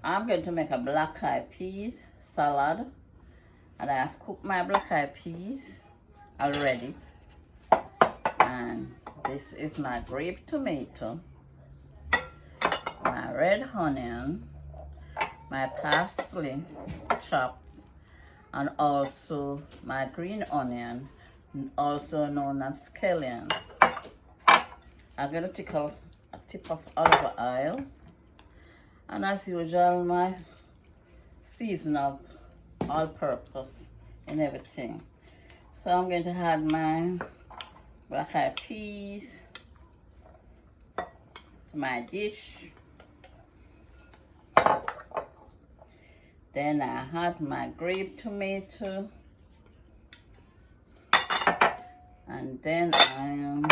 I'm going to make a black eyed peas salad, and I have cooked my black eyed peas already. And this is my grape tomato, my red onion, my parsley chopped, and also my green onion, also known as scallion. I'm going to take a tip of olive oil, and as usual, my season of all purpose and everything. So I'm going to add my black eyed peas to my dish. Then I add my grape tomato, and then I'm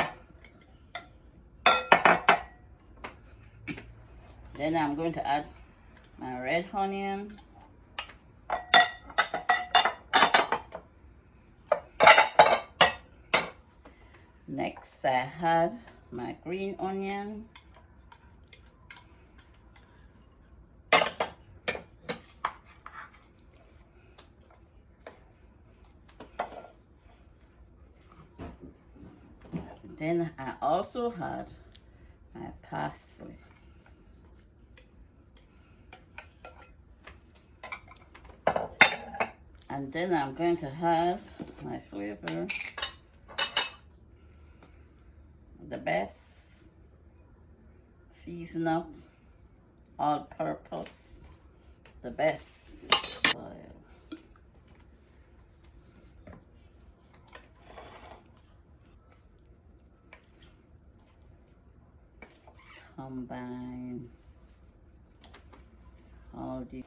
going to add my red onion. Next I add my green onion. Then I also add my parsley. And then I'm going to add my flavor, the best season up, all purpose, the best oil. Combine all the